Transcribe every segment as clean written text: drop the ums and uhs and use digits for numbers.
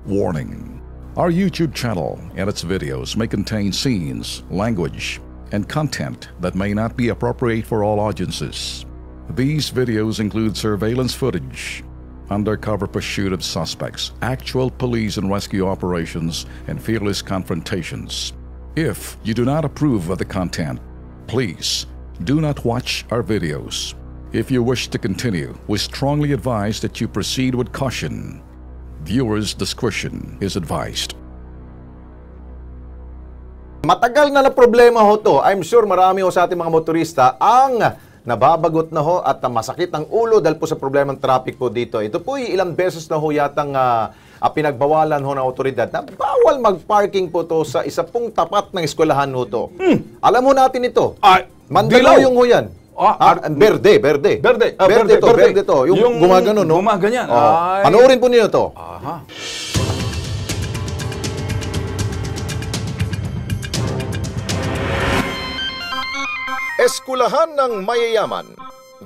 Warning. Our YouTube channel and its videos may contain scenes, language, and content that may not be appropriate for all audiences. These videos include surveillance footage, undercover pursuit of suspects, actual police and rescue operations, and fearless confrontations. If you do not approve of the content, please do not watch our videos. If you wish to continue, we strongly advise that you proceed with caution. Viewers' discretion is advised. Matagal na problema ho to. I'm sure marami ho sa ating mga motorista ang nababagot na ho at masakit ang ulo dahil po sa problemang traffic po dito. Ito po ilang beses na ho yatang pinagbawalan ho ng otoridad na bawal mag-parking po to sa isa pong tapat ng eskwelahan ho to. Alam ho natin ito. Mandaluyong ho yan. Berde to. Yung gumagano, no? Gumaganyan. Panoorin po niyo to. Aha. Eskwelahan ng mayayaman.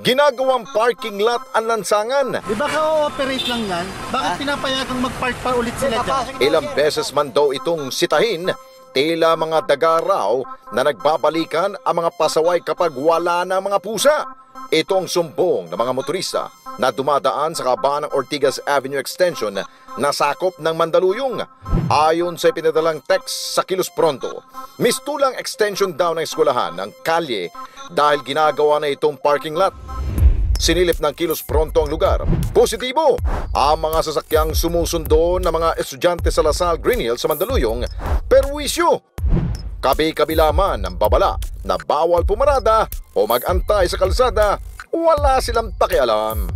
Ginagawang parking lot ang lansangan. Di ba ka-ooperate lang yan? Bakit pinapayagang mag-park pa ulit sila dyan? Ilang beses man daw itong sitahin, tila mga daga raw na nagbabalikan ang mga pasaway kapag wala na mga pusa. Ito ang sumbong ng mga motorista na dumadaan sa kabaan ng Ortigas Avenue Extension na sakop ng Mandaluyong. Ayon sa ipinadalang text sa Kilos Pronto, mistulang extension daw ng eskwelahan ng kalye dahil ginagawa na itong parking lot. Sinilip ng Kilos Pronto ang lugar. Positibo ang mga sasakyang sumusundo ng mga estudyante sa Lasal Green Hills sa Mandaluyong, perwisyo. Kabi-kabila man ang babala na bawal pumarada o mag-antay sa kalsada, wala silang pakialam.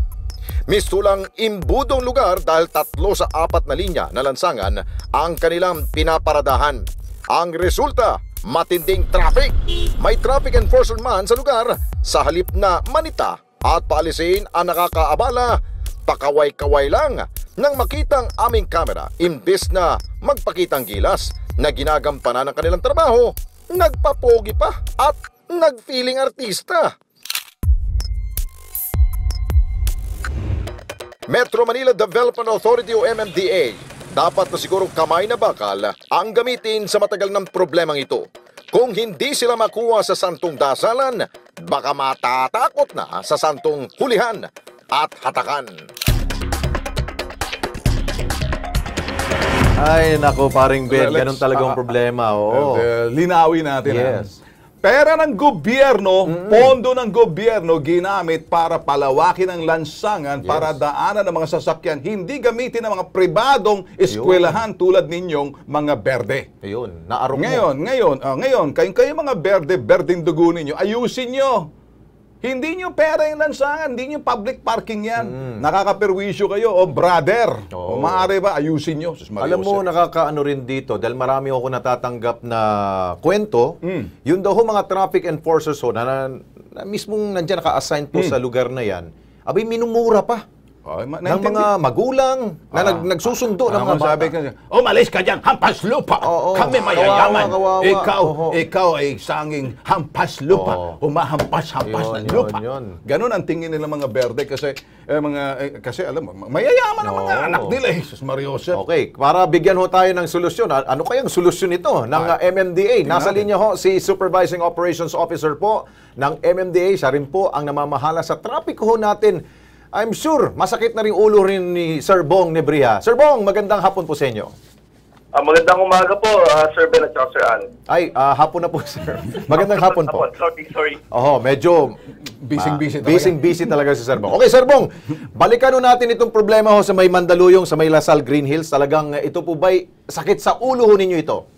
Mistulang imbudong lugar dahil 3 sa 4 na linya na lansangan ang kanilang pinaparadahan. Ang resulta, matinding traffic. May traffic enforcer man sa lugar sa halip na manita at paalisin ang nakakaabala. Pakaway-kaway lang nang makitang aming kamera, imbes na magpakitang gilas na ginagampanan ng kanilang trabaho, nagpapogi pa at nagfeeling artista. Metro Manila Development Authority o MMDA, dapat na sigurong kamay na bakal ang gamitin sa matagal ng problemang ito. Kung hindi sila makuha sa santong dasalan, baka matatakot na sa santong hulihan at hatakan. Ay, nako, paring Ben, ganun talagang problema. Oo. Linawin natin. Yes. Pera ng gobyerno, pondo ng gobyerno ginamit para palawakin ang lansangan, para daanan ng mga sasakyan, hindi gamitin ng mga pribadong eskwelahan tulad ninyong mga berde. Ayun, naarok Ngayon, kayo mga berdeng dugo ninyo, ayusin nyo. Hindi nyo pera yung lansangan, hindi nyo public parking yan. Nakakaperwisyo kayo, brother. O maaari ba, ayusin nyo. Alam mo, nakakaano rin dito, dahil marami ako natatanggap na kwento, yun daw mga traffic enforcers na mismong nandiyan naka-assign po sa lugar na yan, abay minumura pa. Ng mga magulang na nagsusundo ng mga bata. Umalis ka dyan, hampas lupa. Kami mayayaman. Ikaw ay sanging hampas lupa. Humahampas-hampas ng lupa. Ganon ang tingin nila mga berde kasi alam mo, mayayaman ang mga anak nila. Jesus Mariosa. Okay, para bigyan ho tayo ng solusyon. Ano kayang solusyon ito ng MMDA? Nasa linya ho si Supervising Operations Officer po ng MMDA. Siya rin po ang namamahala sa traffic ho natin. I'm sure, masakit na rin ulo rin ni Sir Bong Nebria. Sir Bong, magandang hapon po sa inyo. Magandang umaga po, Sir Ben at Sir Al. Ay, hapon na po, sir. Magandang hapon po. Sorry. Medyo busy talaga si Sir Bong. Okay, Sir Bong, balikan natin itong problema ho sa may Mandaluyong, sa may Lasal Green Hills. Talagang ito po ba'y sakit sa ulo ho ninyo ito?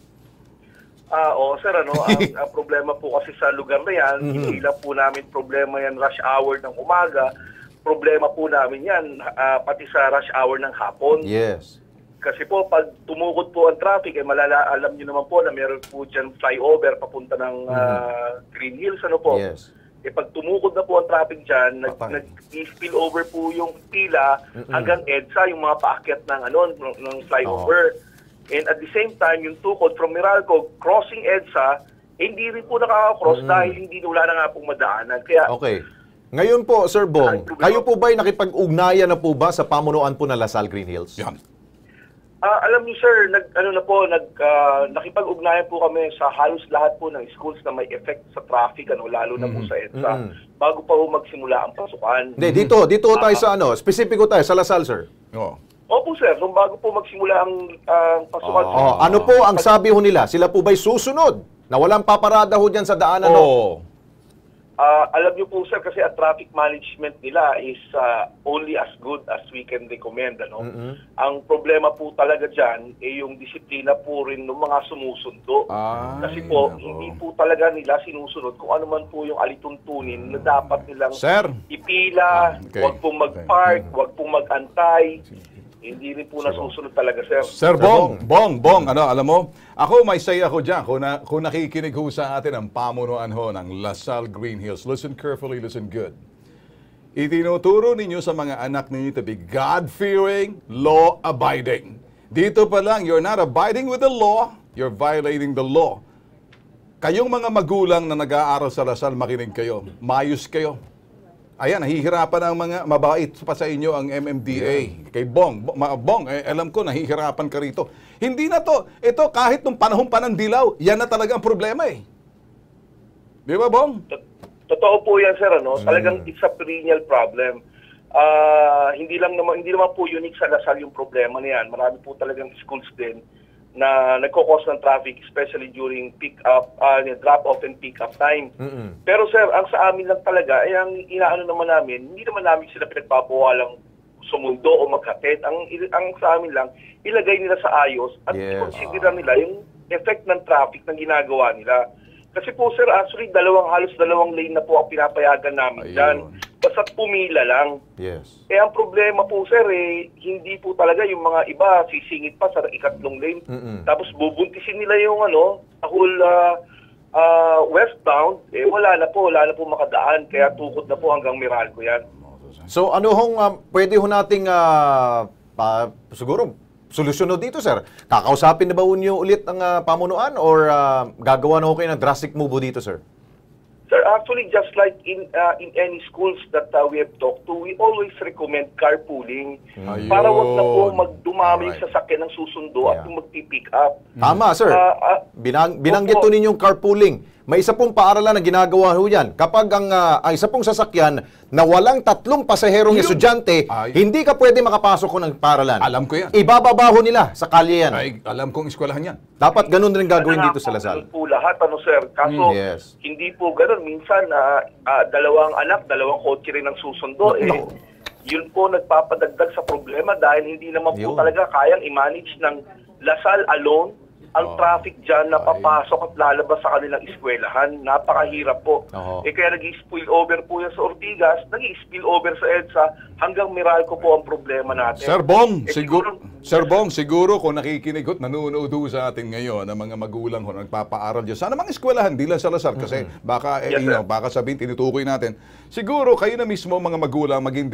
Sir, ang problema po kasi sa lugar na yan, hindi lang po namin problema yan rush hour ng umaga. Problema po namin yan, pati sa rush hour ng hapon. Yes. Kasi po, pag tumukod po ang traffic, alam nyo naman po na meron po dyan flyover papunta ng Green Hills, Yes. Pag tumukod na po ang traffic dyan, nag-spill over po yung pila hanggang EDSA, yung mga paakyat ng flyover. And at the same time, yung tukod from Meralco, crossing EDSA, hindi rin po nakaka-cross dahil hindi wala na nga pong madaanan. Kaya, okay. Ngayon po, Sir Bong, kayo po ba'y nakipag-ugnayan na po ba sa pamunuan po ng Lasal Green Hills? Yan. Alam niyo sir, nakipag-ugnayan po kami sa halos lahat po ng schools na may effect sa traffic, lalo na po sa EDSA, bago pa po magsimula ang pasukan. Dito tayo sa specifico tayo, sa Lasal, sir. Opo sir, nung bago po magsimula ang pasukan. Ano po ang sabi ho nila? Sila po ba'y susunod? Na walang paparada ho dyan sa daanan? Alam niyo po sir, kasi ang traffic management nila is only as good as we can recommend. Ang problema po talaga dyan yung disiplina po rin ng mga sumusundo. Kasi po, hindi po talaga nila sinusunod kung ano man po yung alituntunin na dapat nilang ipila, wag pong mag-park, wag pong mag-antay. Hindi rin po nasusunod talaga, sir. Sir Bong, alam mo, ako may say ako dyan kung nakikinig ho sa atin ang pamunuan ho ng Lasal Green Hills. Listen carefully, listen good. Itinuturo ninyo sa mga anak ninyo to be God-fearing, law-abiding. Dito pa lang, you're not abiding with the law, you're violating the law. Kayong mga magulang na nag-aaral sa Lasal, makinig kayo. Mayos kayo. Ayan, nahihirapan ang mga mabait pa sa inyo ang MMDA. Kay Bong, alam ko, nahihirapan ka rito. Hindi na to. Ito, kahit nung panahon pa ng dilaw, yan na talaga ang problema eh. Di ba, Bong? Totoo po yan, sir. Talagang it's a perennial problem. Hindi naman po unique sa Lasal yung problema na yan. Marami po talagang schools din na nagkukos ng traffic, especially during pick-up, drop-off and pick-up time. Pero sir, ang sa amin lang talaga, ay ang inaano naman namin, hindi naman namin sila pinagbabawalang sumundo o maghatid. Ang sa amin lang, ilagay nila sa ayos at i-consider nila yung effect ng traffic na ginagawa nila. Kasi po sir, actually, halos dalawang lane na po ang pinapayagan namin dyan. Basta pumila lang. Yes. Ang problema po sir, hindi po talaga yung mga iba sisingit pa sa ikatlong lane. Tapos bubuntisin nila yung whole westbound, wala na po makadaan. Kaya tukod na po hanggang Meralco yan. So ano pwede ho nating siguro solusyon dito, sir? Kakausapin na ba niyo ulit ang pamunuan or gagawa na ho kayo ng drastic move dito, sir? Sir, actually, just like in any schools that we have talked to, we always recommend carpooling para wag na po magdumami yung sasakyan ng susundo at yung magpipick up. Tama, sir. Binanggit to ninyong carpooling. May isa pong paaralan na ginagawa ho yan. Kapag ang isa pong sasakyan na walang 3 pasaherong estudyante, hindi ka pwede makapasok ko ng paaralan. Alam ko yan. Ibababaho nila sa kalye yan. Alam kong eskwelahan yan. Dapat ganun rin gagawin dito sa Lasal. Po lahat, sir. Kaso, hindi po ganun. Minsan, 2 anak, 2 kotse rin ang susundo. Yun po nagpapadagdag sa problema dahil hindi naman po talaga kayang i-manage ng Lasal alone ang traffic dyan na papasok at lalabas sa kanilang eskwelahan. Napakahirap po. Kaya nag-spill over po yan sa Ortigas, nag-spill over sa EDSA, hanggang Meralco po ang problema natin. Sir Bong, siguro kung nakikinig at nanonood sa atin ngayon ng mga magulang ko nagpapaaral dyan, sana mga eskwelahan, di lang sa Lasal, kasi baka, baka sabihin, tinutukoy natin. Siguro kayo na mismo mga magulang maging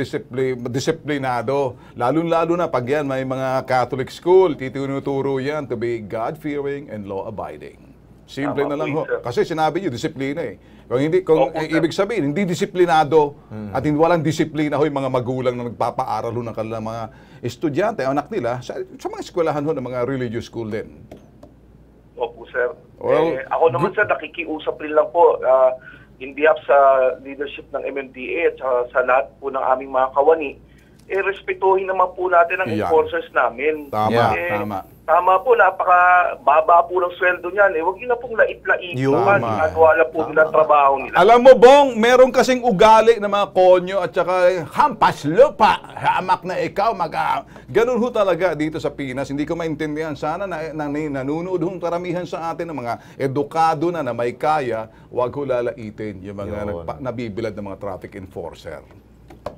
disiplinado. Lalo-lalo na pag yan may mga Catholic school, titinuturo yan to be God-fearing and law-abiding. Simple na lang ho. Kasi sinabi niyo, disiplina eh. Kung ibig sabihin, hindi disiplinado at walang disiplina ho yung mga magulang na nagpapaaral ho ng kanilang mga estudyante, anak nila, sa mga eskwelahan ho ng mga religious school din. Opo, sir. Ako naman, sir, nakikiusap rin lang po in behalf sa leadership ng MMDA at sa lahat po ng aming mga kawani. Respetuhin naman po natin ang enforcers namin. Tama. Tama po, napaka-baba po ng sweldo niyan. Huwag yun na pong lait-laitan. Ginagawa lang po nila ang trabaho nila. Alam mo, Bong, meron kasing ugali ng mga konyo at saka hampas lupa. Hamak na ikaw, ganun ho talaga dito sa Pinas. Hindi ko maintindihan. Sana nanunood hong karamihan sa atin ng mga edukado na may kaya, huwag ho lalaitin yung mga nabibilad ng mga traffic enforcer.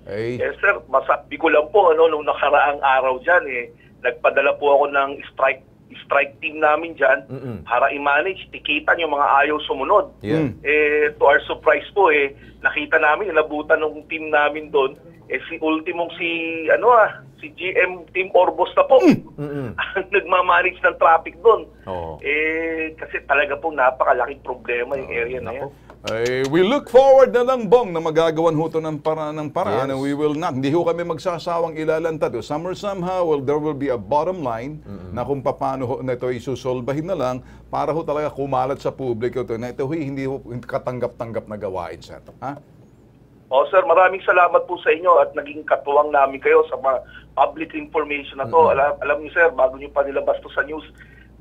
Yes, sir. Masabi ko lang po, nung nakaraang araw dyan, nagpadala po ako ng strike team namin dyan para i-manage, tikitan yung mga ayaw sumunod. To our surprise po, nakita namin, inabutan ng team namin doon, si ultimong si GM Team Orbos na po ang nagmamanage ng traffic doon. Kasi talaga pong napakalaking problema yung area na yan. We look forward na lang, Bong, na magagawan ho ito ng paraan. Yes. We will not. Hindi ho kami magsasawang ilalantad. Somehow, there will be a bottom line na kung paano ho na ito isusolbahin na lang para ho talaga kumalat sa publiko ito. Na ito hindi ho katanggap-tanggap na gawain, sir. Ha? Sir, maraming salamat po sa inyo at naging katuwang namin kayo sa mga public information na to. Alam niyo, sir, bago niyo pa nilabas to sa news,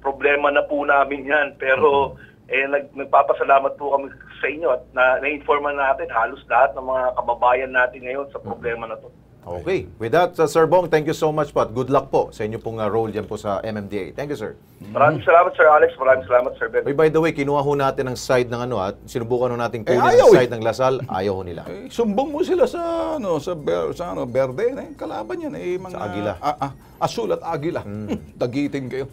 problema na po namin yan. Pero nagpapasalamat po kami sa inyo at na-informan natin halos lahat ng mga kababayan natin ngayon sa problema na to. Okay. With that, Sir Bong, thank you so much po at good luck po sa inyo pong role dyan po sa MMDA. Thank you, sir. Maraming salamat, Sir Alex. Maraming salamat, Sir Ben. By the way, kinuha ho natin ang side ng at sinubukan ho natin kunin ang side ng Lasal. Ayaw ho nila. Sumbong mo sila sa Berde, kalaban yan. Sa Agila. Asul at Agila. Dagitin kayo.